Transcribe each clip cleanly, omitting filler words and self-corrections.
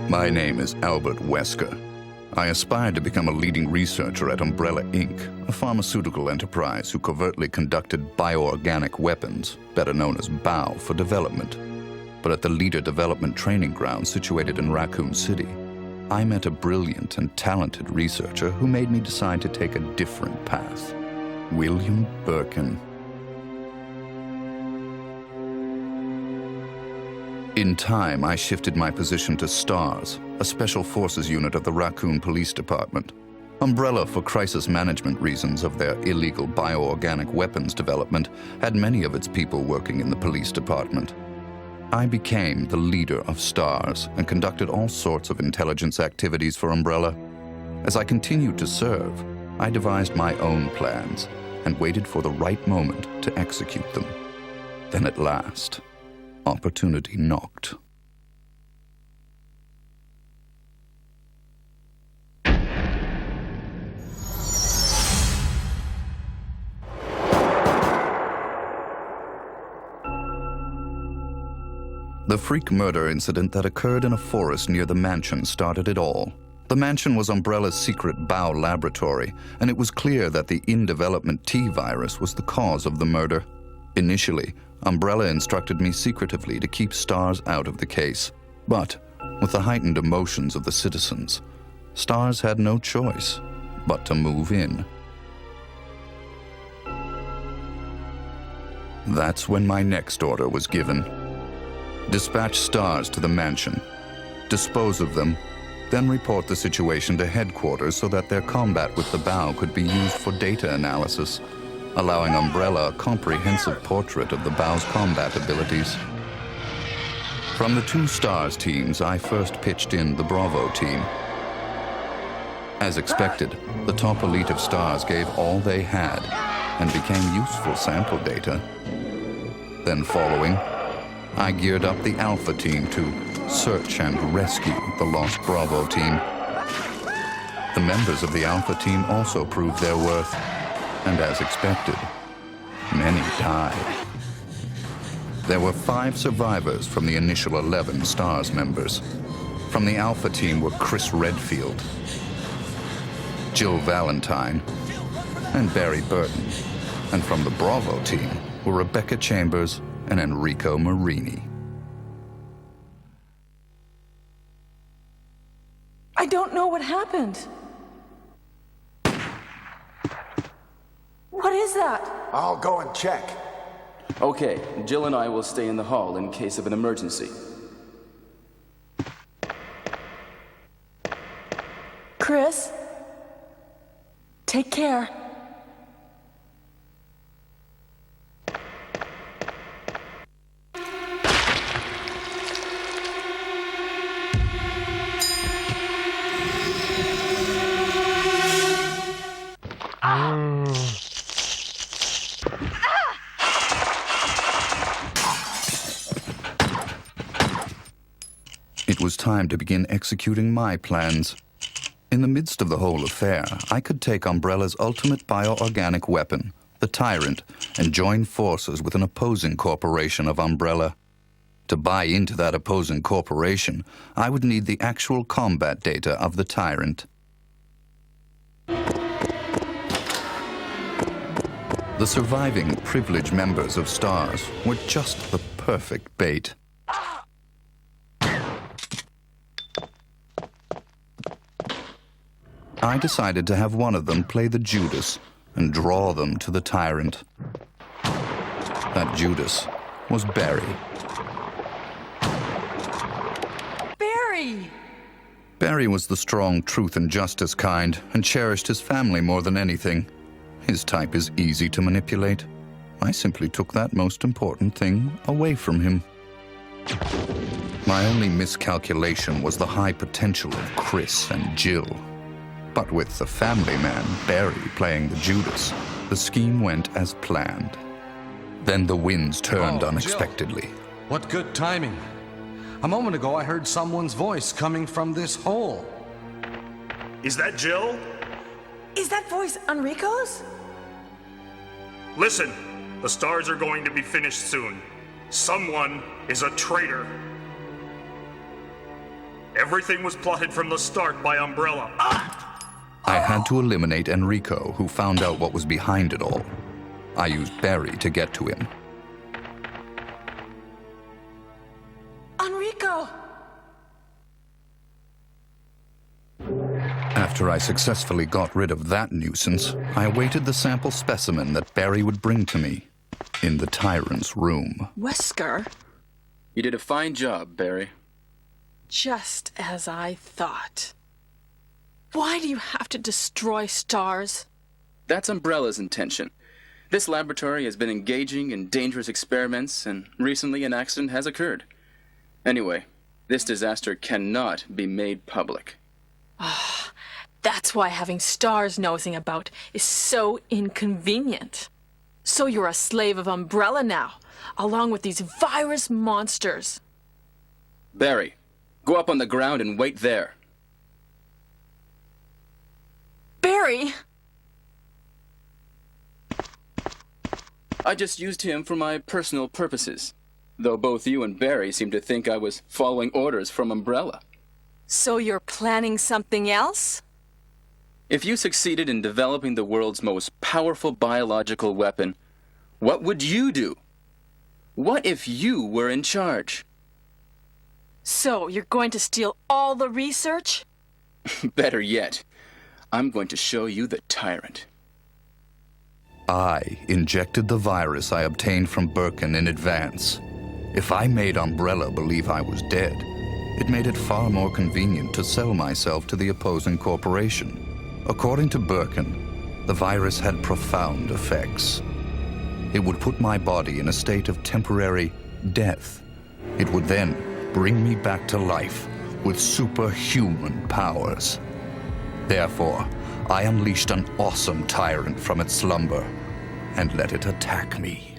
My name is Albert Wesker. I aspired to become a leading researcher at Umbrella Inc., a pharmaceutical enterprise who covertly conducted bioorganic weapons, better known as BOW, for development. But at the Leader Development Training Ground situated in Raccoon City, I met a brilliant and talented researcher who made me decide to take a different path. William Birkin. In time, I shifted my position to STARS, a special forces unit of the Raccoon Police Department. Umbrella, for crisis management reasons of their illegal bioorganic weapons development, had many of its people working in the police department. I became the leader of STARS and conducted all sorts of intelligence activities for Umbrella. As I continued to serve, I devised my own plans and waited for the right moment to execute them. Then at last, opportunity knocked. The freak murder incident that occurred in a forest near the mansion started it all. The mansion was Umbrella's secret BOW laboratory, and it was clear that the in-development T virus was the cause of the murder. Initially, Umbrella instructed me secretively to keep STARS out of the case. But, with the heightened emotions of the citizens, STARS had no choice but to move in. That's when my next order was given. Dispatch STARS to the mansion, dispose of them, then report the situation to headquarters so that their combat with the BOW could be used for data analysis, allowing Umbrella a comprehensive portrait of the BOW's combat abilities. From the two STARS teams, I first pitched in the Bravo team. As expected, the top elite of STARS gave all they had and became useful sample data. Then following, I geared up the Alpha team to search and rescue the lost Bravo team. The members of the Alpha team also proved their worth, and as expected, many died. There were 5 survivors from the initial 11 STARS members. From the Alpha team were Chris Redfield, Jill Valentine, and Barry Burton. And from the Bravo team were Rebecca Chambers and Enrico Marini. I don't know what happened. What is that? I'll go and check. Okay, Jill and I will stay in the hall in case of an emergency. Chris? Take care. It was time to begin executing my plans. In the midst of the whole affair, I could take Umbrella's ultimate bioorganic weapon, the Tyrant, and join forces with an opposing corporation of Umbrella. To buy into that opposing corporation, I would need the actual combat data of the Tyrant. The surviving privileged members of STARS were just the perfect bait. I decided to have one of them play the Judas and draw them to the Tyrant. That Judas was Barry. Barry! Barry was the strong truth and justice kind and cherished his family more than anything. His type is easy to manipulate. I simply took that most important thing away from him. My only miscalculation was the high potential of Chris and Jill. But with the family man, Barry, playing the Judas, the scheme went as planned. Then the winds turned unexpectedly. Jill. What good timing. A moment ago, I heard someone's voice coming from this hole. Is that Jill? Is that voice Enrico's? Listen, the stars are going to be finished soon. Someone is a traitor. Everything was plotted from the start by Umbrella. I had to eliminate Enrico, who found out what was behind it all. I used Barry to get to him. Enrico! After I successfully got rid of that nuisance, I awaited the sample specimen that Barry would bring to me in the Tyrant's room. Wesker? You did a fine job, Barry. Just as I thought. Why do you have to destroy stars? That's Umbrella's intention. This laboratory has been engaging in dangerous experiments, and recently an accident has occurred. Anyway, this disaster cannot be made public. That's why having stars nosing about is so inconvenient. So you're a slave of Umbrella now, along with these virus monsters. Barry, go up on the ground and wait there. Barry! I just used him for my personal purposes, though both you and Barry seem to think I was following orders from Umbrella. So you're planning something else? If you succeeded in developing the world's most powerful biological weapon, what would you do? What if you were in charge? So you're going to steal all the research? Better yet, I'm going to show you the Tyrant. I injected the virus I obtained from Birkin in advance. If I made Umbrella believe I was dead, it made it far more convenient to sell myself to the opposing corporation. According to Birkin, the virus had profound effects. It would put my body in a state of temporary death. It would then bring me back to life with superhuman powers. Therefore, I unleashed an awesome tyrant from its slumber and let it attack me.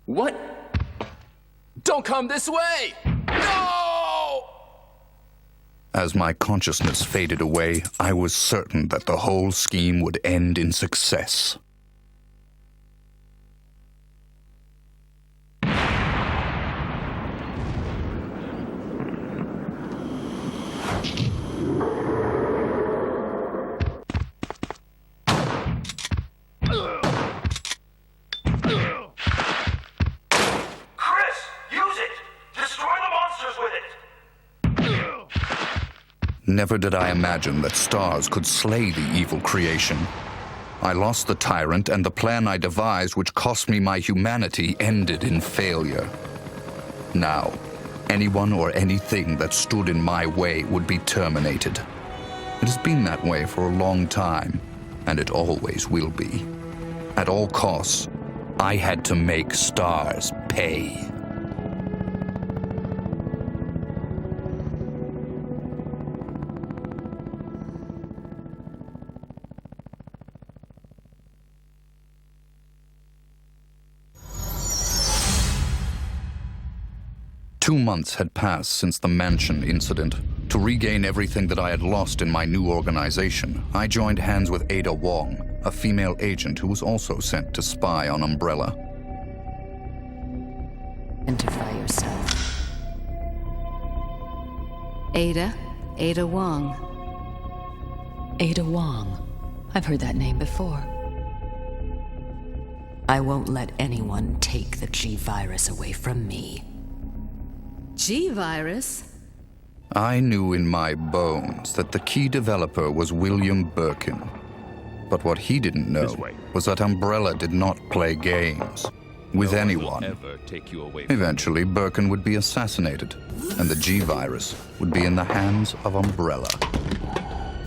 What? Don't come this way! No! As my consciousness faded away, I was certain that the whole scheme would end in success. Never did I imagine that stars could slay the evil creation. I lost the tyrant, and the plan I devised, which cost me my humanity, ended in failure. Now, anyone or anything that stood in my way would be terminated. It has been that way for a long time, and it always will be. At all costs, I had to make stars pay. Two months had passed since the mansion incident. To regain everything that I had lost in my new organization, I joined hands with Ada Wong, a female agent who was also sent to spy on Umbrella. Identify yourself. Ada Wong. Ada Wong. I've heard that name before. I won't let anyone take the G-Virus away from me. G-Virus? I knew in my bones that the key developer was William Birkin. But what he didn't know was that Umbrella did not play games with anyone. Eventually, Birkin would be assassinated, and the G-Virus would be in the hands of Umbrella.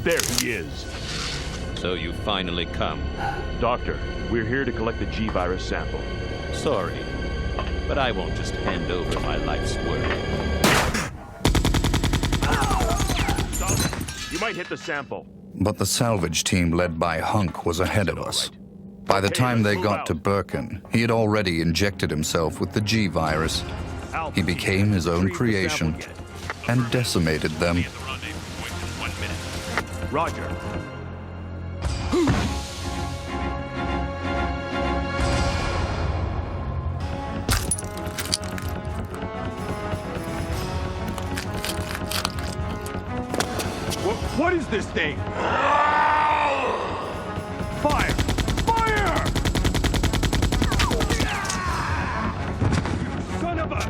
There he is. So you finally come. Doctor, we're here to collect the G-Virus sample. Sorry, but I won't just hand over my life's work. You might hit the sample. But the salvage team led by Hunk was ahead of us. By the time they got to Birkin, he had already injected himself with the G-Virus Alpha he became his own retrieve the creation sample kit. and decimated them. Be at the rendezvous point in 1 minute. Roger. What is this thing? Fire! Fire! Son of a...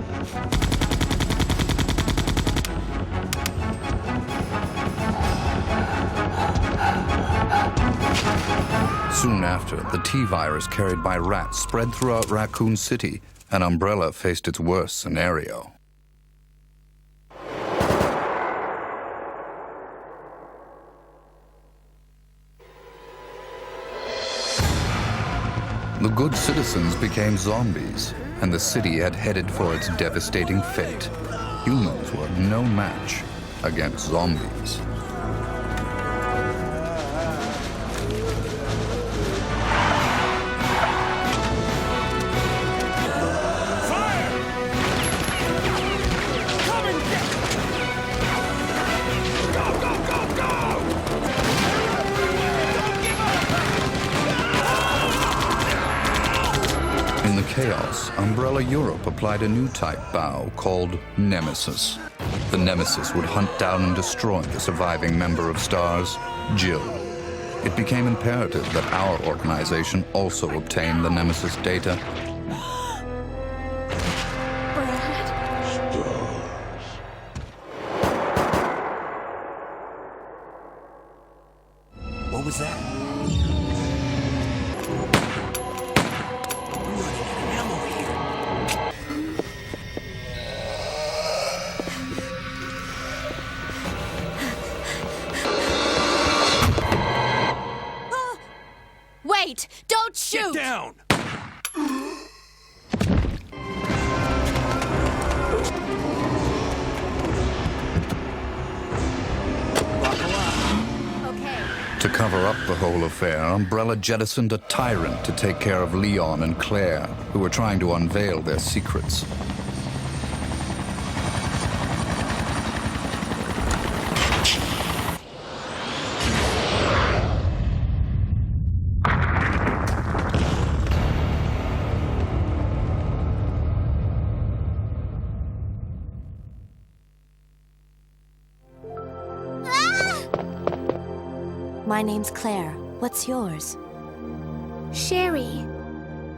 Soon after, the T-virus carried by rats spread throughout Raccoon City, and Umbrella faced its worst scenario. The good citizens became zombies, and the city had headed for its devastating fate. Humans were no match against zombies. In the chaos, Umbrella Europe applied a new type bow called Nemesis. The Nemesis would hunt down and destroy the surviving member of STARS, Jill. It became imperative that our organization also obtain the Nemesis data. What was that? Wait! Don't shoot! Get down! To cover up the whole affair, Umbrella jettisoned a tyrant to take care of Leon and Claire, who were trying to unveil their secrets. My name's Claire. What's yours? Sherry.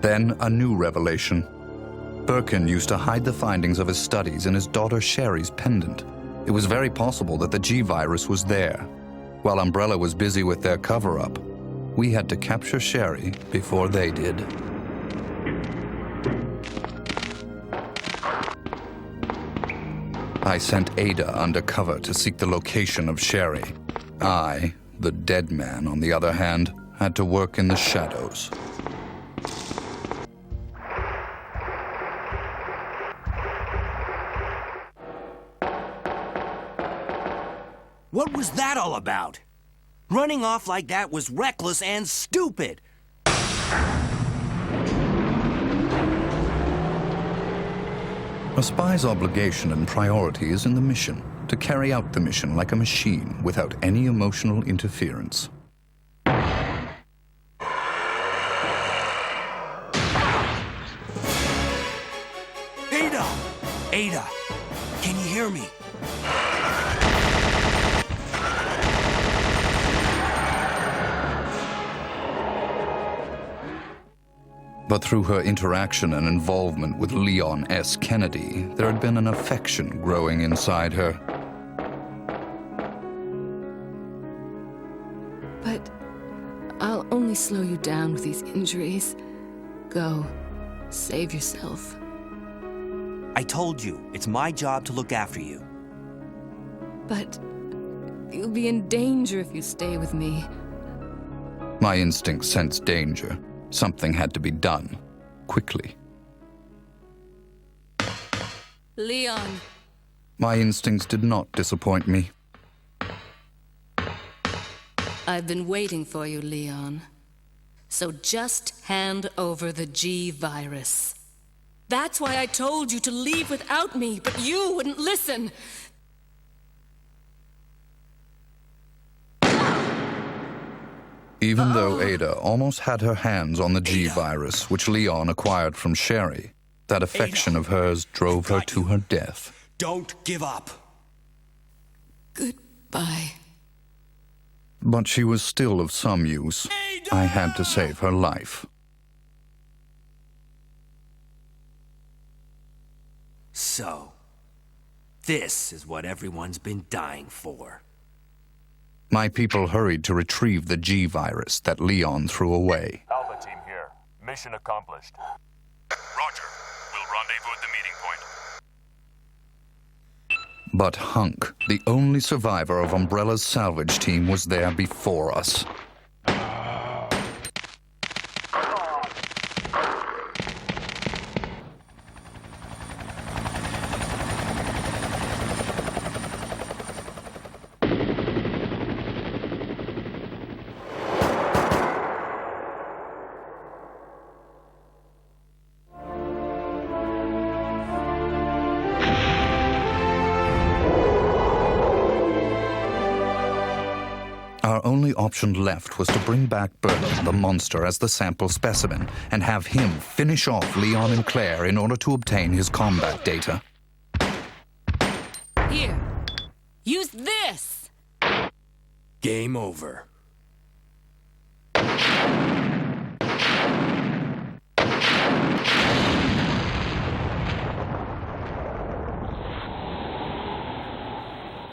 Then a new revelation. Birkin used to hide the findings of his studies in his daughter Sherry's pendant. It was very possible that the G-virus was there. While Umbrella was busy with their cover-up, we had to capture Sherry before they did. I sent Ada undercover to seek the location of Sherry. I, the dead man, on the other hand, had to work in the shadows. What was that all about? Running off like that was reckless and stupid. A spy's obligation and priority is in the mission, to carry out the mission like a machine without any emotional interference. Ada! Ada! Can you hear me? But through her interaction and involvement with Leon S. Kennedy, there had been an affection growing inside her. But I'll only slow you down with these injuries. Go. Save yourself. I told you, it's my job to look after you. But you'll be in danger if you stay with me. My instincts sensed danger. Something had to be done, quickly. Leon. My instincts did not disappoint me. I've been waiting for you, Leon. So just hand over the G-virus. That's why I told you to leave without me, but you wouldn't listen. Even though Ada almost had her hands on the G-virus, which Leon acquired from Sherry, that affection of hers drove her to her death. Don't give up. Goodbye. But she was still of some use. I had to save her life. So, this is what everyone's been dying for. My people hurried to retrieve the G-virus that Leon threw away. Alpha team here. Mission accomplished. Roger. We'll rendezvous at the meeting point. But Hunk, the only survivor of Umbrella's salvage team, was there before us. Our only option left was to bring back Birkin, the monster, as the sample specimen, and have him finish off Leon and Claire in order to obtain his combat data. Here. Use this! Game over.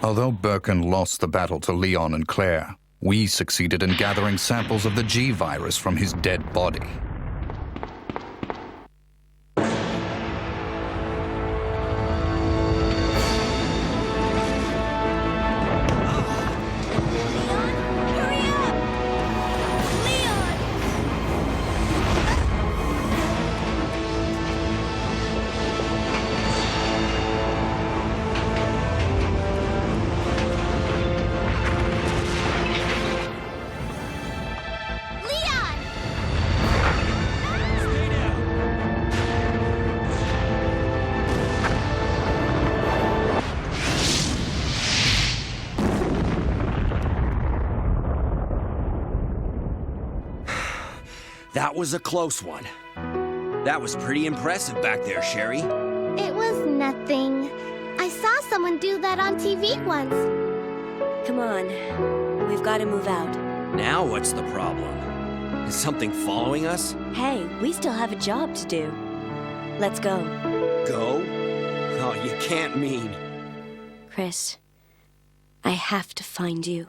Although Birkin lost the battle to Leon and Claire, we succeeded in gathering samples of the G-virus from his dead body. That was a close one. That was pretty impressive back there, Sherry. It was nothing. I saw someone do that on TV once. Come on. We've got to move out. Now what's the problem? Is something following us? Hey, we still have a job to do. Let's go. Go? Oh, you can't mean... Chris, I have to find you.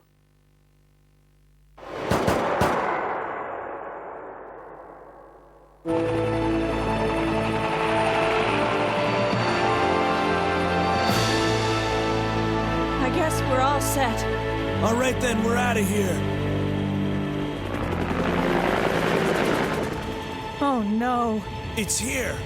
I guess we're all set. All right then, we're out of here. Oh no. It's here.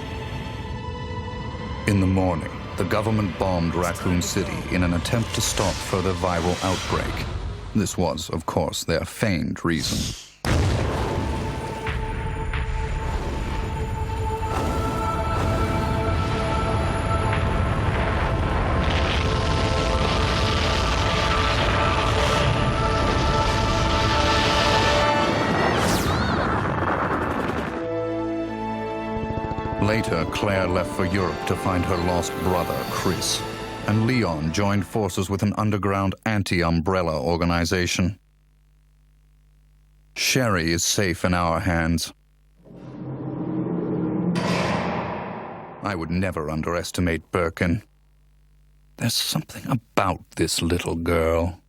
In the morning, the government bombed Raccoon City in an attempt to stop further viral outbreak. This was, of course, their feigned reason. Later, Claire left for Europe to find her lost brother, Chris, and Leon joined forces with an underground anti-Umbrella organization. Sherry is safe in our hands. I would never underestimate Birkin. There's something about this little girl.